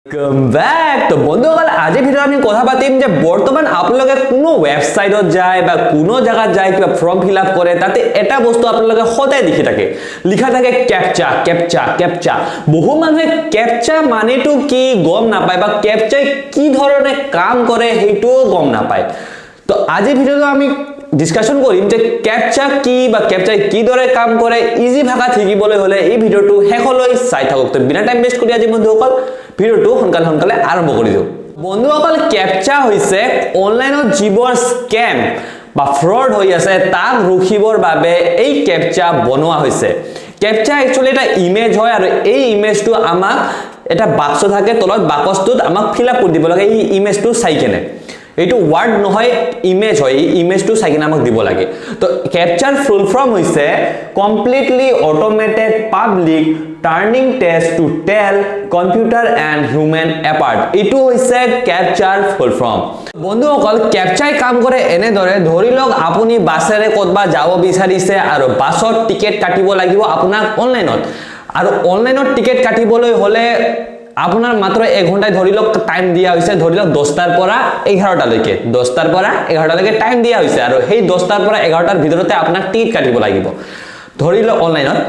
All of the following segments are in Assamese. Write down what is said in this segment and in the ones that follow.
Welcome back তো বন্ধুসকল আজি ভিডিওত আমি কথা পাতিম যে বৰ্তমান আপোনালোকে কোনো ওয়েবসাইটত যায় বা কোনো জায়গাত যায় কিবা ফৰ্ম ফিল আপ কৰে তাতে এটা বস্তু আপোনালোকে সদায় দেখি থাকে লিখা থাকে ক্যাপচা ক্যাপচা ক্যাপচা বহু মানুহে ক্যাপচা মানেটো কি গম নাপায় বা ক্যাপচা কি ধৰণে কাম কৰে হেইটোও গম নাপায় তো আজি ভিডিওটো আমি ডিসকাশন কৰিম যে ক্যাপচা কি বা ক্যাপচা কি দৰে কাম কৰে ইজি ভাষা শিকিবলৈ হলে এই ভিডিওটো হেকলৈ চাই থাকক তো বিনা টাইম वेस्ट কৰি আজি বন্ধুসকল ভিডিওটো সোনকালে আৰম্ভ কৰি দিও বন্ধুসকল ক্যাপচা হৈছে অনলাইনত যিবোৰ স্ক্যাম বা ফ্ৰড হৈ আছে তাক ৰখিবৰ বাবে এই ক্যাপচা বনোৱা হৈছে ক্যাপচা একচুয়ালি এটা ইমেজ হয় আৰু এই ইমেজটো আমাক এটা বাক্স থাকে তলত বাকসটোত আমাক ফিল আপ কৰি দিব লাগে এই ইমেজটো চাই কেনে এইটো ওয়ার্ড নহয় ইমেজ হয় ইমেজটো চাই কিনে আমাক দিব লাগে তো ক্যাপচাৰ ফুল ফৰ্ম হৈছে completely automated public Turing test to tell computer and human apart এইটো হৈছে ক্যাপচাৰ ফুল ফৰ্ম বন্ধুসকল ক্যাপচাই কাম কৰে এনে ধৰে ধৰি লওক আপুনি বাছেৰে কতবা যাব বিচাৰিছে আৰু বাছৰ টিকেট কাটিব লাগিব আপোনাক অনলাইনত আৰু অনলাইনত টিকেট কাটিবলৈ হলে আপনাৰ মাত্ৰ 1 ঘন্টায় ধৰি লওক টাইম দিয়া হৈছে ধৰি লওক 10টাৰ পৰা 11টা লৈকে 10টাৰ পৰা 11টা লৈকে টাইম দিয়া হৈছে আৰু সেই 10টাৰ পৰা 11টাৰ ভিতৰতে আপোনাক টিকেট কাটিব লাগিব ধৰি লওক অনলাইনত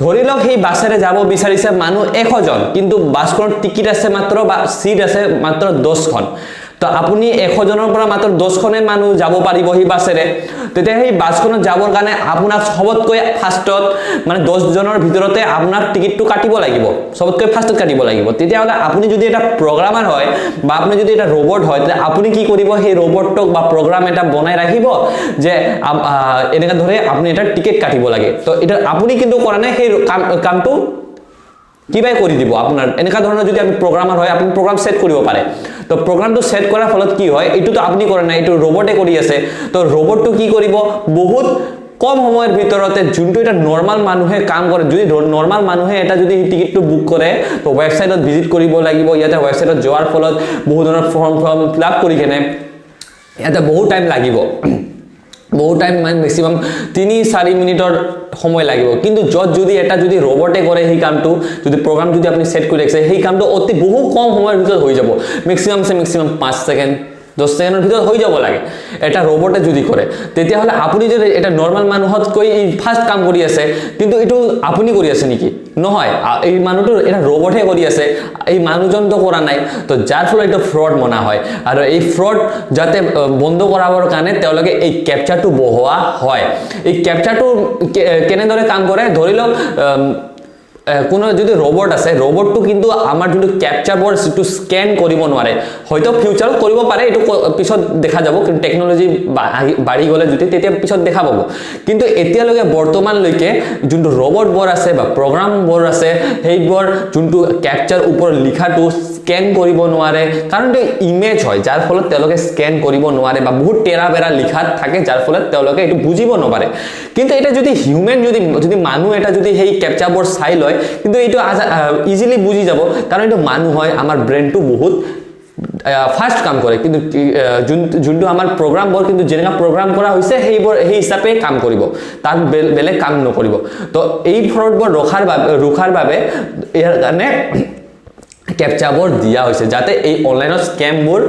ধৰি লওক সেই বাছেৰে যাব বিচাৰিছে মানুহ 100 জন কিন্তু বাছখনৰ টিকেট আছে মাত্ৰ বা সিট আছে মাত্ৰ 10খন তো আপুনি 100 জনৰ পৰা মাত্ৰ 10খনে মানুহ যাব পাৰিব হি বাছেৰে তেতিয়া সেই বাছখনত যাবৰ কাৰণে আপোনাক সবতকৈ ফাষ্টত মানে 10 জনৰ ভিতৰতে আপোনাক টিকেটটো কাটিব লাগিব সবতকৈ ফাষ্টত কাটিব লাগিব তেতিয়া হলে আপুনি যদি এটা প্ৰগ্ৰামাৰ হয় বা আপুনি যদি এটা ৰবট হয় তেতিয়া আপুনি কি কৰিব সেই ৰবটক বা প্ৰগ্ৰাম এটা বনাই ৰাখিব যে এনেকা ধৰে আপুনি এটা টিকেট কাটিব লাগে তো এটা আপুনি কিন্তু কৰা নাই সেই কামটো কিবাই কৰি দিব আপোনাৰ এনেকা ধৰণৰ যদি আমি প্ৰগ্ৰামাৰ হয় আপুনি প্ৰগ্ৰাম সেট কৰিব পাৰে তো প্ৰগ্ৰামটো সেট কৰাৰ ফলত কি হয় এটো আপুনি কৰা নাই এটো ৰবটে কৰি আছে তো ৰবটটো কি কৰিব বহুত কম সময়ৰ ভিতৰতে যোনটো এটা নৰমাল মানুহে কাম কৰে যদি নৰমাল মানুহে এটা যদি টিকেটটো বুক কৰে তো ওয়েবসাইটত ভিজিট কৰিব লাগিব ইয়াতে ওয়েবসাইটত যোৱাৰ ফলত বহুত ধৰণৰ ফৰ্ম ফিল আপ কৰি কেনে ইয়াতে বহুত টাইম লাগিব বহুত টাইম মানে ম্যাক্সিমাম 3-4 মিনিটৰ সময় লাগিব কিন্তু যদি এটা যদি ৰবটে কৰে সেই কামটো যদি প্ৰগ্ৰাম যদি আপুনি সেট কৰি ৰাখছে সেই কামটো অতি বহু কম সময়ৰ ভিতৰত হৈ যাব ম্যাক্সিমাম 5 সেকেন্ড 10 সেকেন্ডৰ ভিতৰত হৈ যাব লাগে এটা ৰবটে যদি কৰে তেতিয়া হলে আপুনি যদি এটা নৰমাল মানুহত কৈ এই ফাস্ট কাম কৰি আছে কিন্তু এটো আপুনি কৰি আছে নেকি নহয় এই মানুহটো এটা ৰবটে কৰি আছে এই মানুহজন তো কৰা নাই তো যাৰ ফলত এটা ফ্ৰড মনা হয় আৰু এই ফ্ৰড যাতে বন্ধ কৰাবৰ কাৰণে তেওঁলোকে এই ক্যাপচাটো বহোৱা হয় এই ক্যাপচাটো কেনে ধৰে কাম কৰে ধৰি লওক কোনো যদি ৰবট আছে ৰবটটো কিন্তু আমাৰ যোনটো ক্যাপচাৰ বৰ সিটো স্ক্যান কৰিব নোৱাৰে হয়তো ফিউচাৰত কৰিব পাৰে এটো পিছত দেখা যাব কিন্তু টেকনলজি বাঢ়ি গলে যদি তেতিয়া পিছত দেখা পাব কিন্তু এতিয়ালৈকে বৰ্তমান লৈকে যোনটো ৰবট বৰ আছে বা প্ৰগ্ৰাম বৰ আছে সেইবোৰ যোনটো ক্যাপচাৰ ওপৰত লিখাটো স্ক্যান কৰিব নোৱাৰে কাৰণ এটা ইমেজ হয় যাৰ ফলত তেওঁলোকে স্ক্যান কৰিব নোৱাৰে বা বহুত টেৰা বেৰা লিখাত থাকে যাৰ ফলত তেওঁলোকে এটো বুজিব নোৱাৰে কিন্তু এটা যদি হিউম্যান যদি মানুহ এটা যদি সেই ক্যাপচাৰ বৰ চাই লয় কিন্তু এটো ইজিলি বুজি যাব কাৰণ এটো মানুহ হয় আমাৰ ব্ৰেইনটো বহুত ফাস্ট কাম কৰে কিন্তু যোনটো আমাৰ প্ৰগ্ৰাম বৰ কিন্তু যেনেকা প্ৰগ্ৰাম কৰা হৈছে সেই হিচাপে কাম কৰিব তাত বেলেগ কাম নকৰিব তো এই ফ্ৰড বৰ ৰখাৰ বাবে ইয়াৰ কাৰণে ক্যাপচাবোৰ দিয়া হৈছে যাতে এই অনলাইনত স্ক্যামবোৰ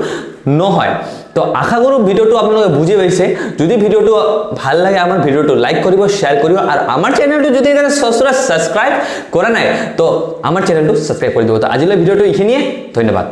নহয় তো আশা কৰো ভিডিওটো আপোনালোকে বুজি পাইছে যদি ভিডিওটো ভাল লাগে আমাৰ ভিডিওটো লাইক কৰিব শেয়াৰ কৰিব আৰু আমাৰ চেনেলটো যদি এনে সাবস্ক্ৰাইব কৰা নাই তো আমাৰ চেনেলটো সাবস্ক্ৰাইব কৰি দিব তো আজিলৈ ভিডিওটো এইখিনিয়ে ধন্যবাদ